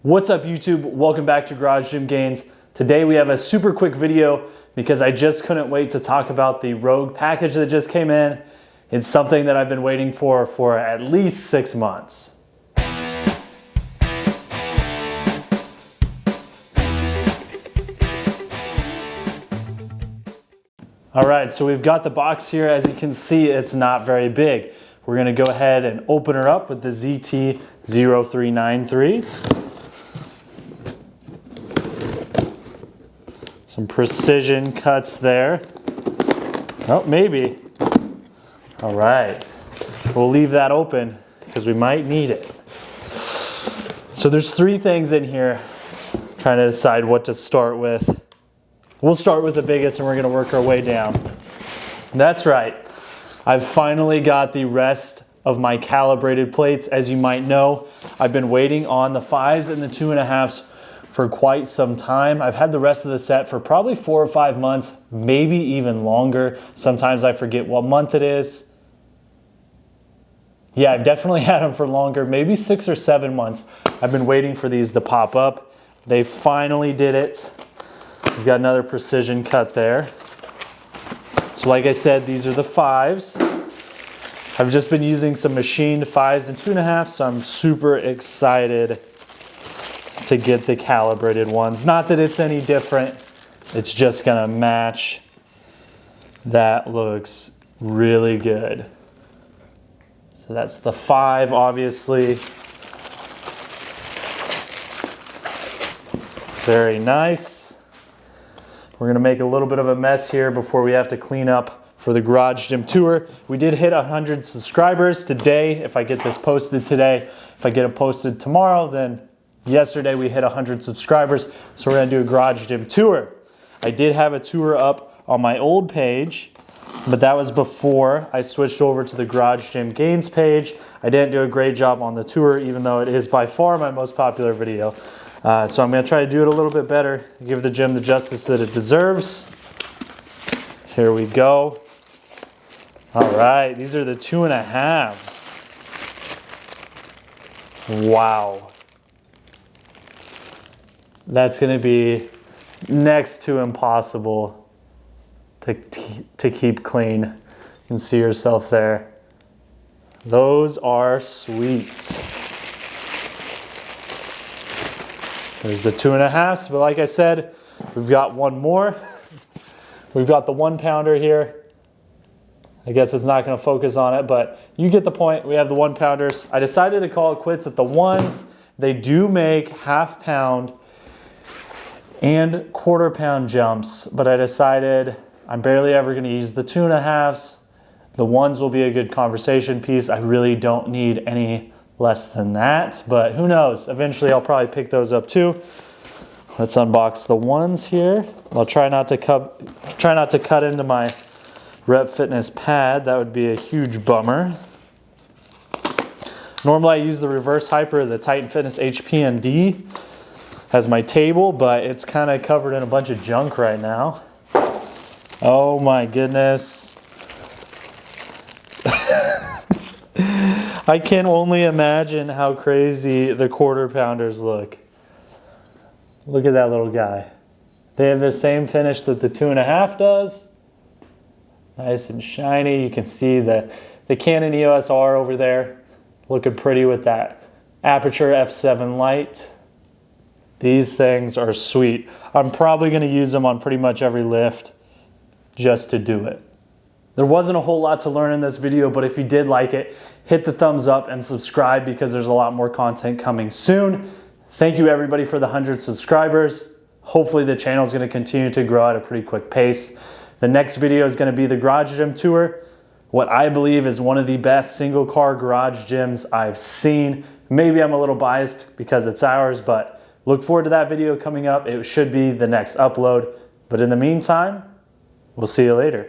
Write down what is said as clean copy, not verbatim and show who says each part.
Speaker 1: What's up YouTube? Welcome back to Garage Gym Gains. Today we have a super quick video because I just couldn't wait to talk about the Rogue package that just came in. It's something that I've been waiting for at least 6 months. All right, so we've got the box here. As you can see, it's not very big. We're gonna go ahead and open her up with the ZT0393. Some precision cuts there. Oh, maybe. All right, we'll leave that open because we might need it. So there's 3 things in here. Trying to decide what to start with. We'll start with the biggest and we're gonna work our way down. That's right. I've finally got the rest of my calibrated plates. As you might know, I've been waiting on the 5s and the 2.5s for quite some time. I've had the rest of the set for probably 4 or 5 months, maybe even longer. Sometimes I forget what month it is. Yeah, I've definitely had them for longer, maybe 6 or 7 months. I've been waiting for these to pop up. They finally did it. We've got another precision cut there. So like I said, these are the 5s. I've just been using some machined 5s and 2.5s, so I'm super excited to get the calibrated ones. Not that it's any different, it's just gonna match. That looks really good. So that's the 5, obviously. Very nice. We're gonna make a little bit of a mess here before we have to clean up for the Garage Gym Tour. We did hit 100 subscribers today. If I get this posted today, if I get it posted tomorrow, then yesterday we hit 100 subscribers, so we're gonna do a Garage Gym Tour. I did have a tour up on my old page, but that was before I switched over to the Garage Gym Gains page. I didn't do a great job on the tour, even though it is by far my most popular video. So I'm gonna try to do it a little bit better, give the gym the justice that it deserves. Here we go. All right, these are the 2.5s. Wow. That's gonna be next to impossible to keep clean. You can see yourself there. Those are sweet. There's the 2.5s, but like I said, we've got one more. We've got the 1-pounder here. I guess it's not gonna focus on it, but you get the point. We have the 1-pounders. I decided to call it quits at the 1s. They do make 1/2 pound and 1/4 pound jumps, but I decided I'm barely ever gonna use the 2.5s. The 1s will be a good conversation piece. I really don't need any less than that, but who knows? Eventually I'll probably pick those up too. Let's unbox the 1s here. I'll try not to cut into my Rep Fitness pad. That would be a huge bummer. Normally I use the reverse hyper, the Titan Fitness HPND as my table, but it's kind of covered in a bunch of junk right now. Oh my goodness. I can only imagine how crazy the 1/4 pounders look. Look at that little guy. They have the same finish that the 2.5 does. Nice and shiny. You can see the Canon EOS R over there looking pretty with that Aperture F7 light. These things are sweet. I'm probably gonna use them on pretty much every lift just to do it. There wasn't a whole lot to learn in this video, but if you did like it, hit the thumbs up and subscribe because there's a lot more content coming soon. Thank you everybody for the 100 subscribers. Hopefully the channel is gonna continue to grow at a pretty quick pace. The next video is gonna be the Garage Gym Tour, what I believe is one of the best single car garage gyms I've seen. Maybe I'm a little biased because it's ours, but look forward to that video coming up. It should be the next upload. But in the meantime, we'll see you later.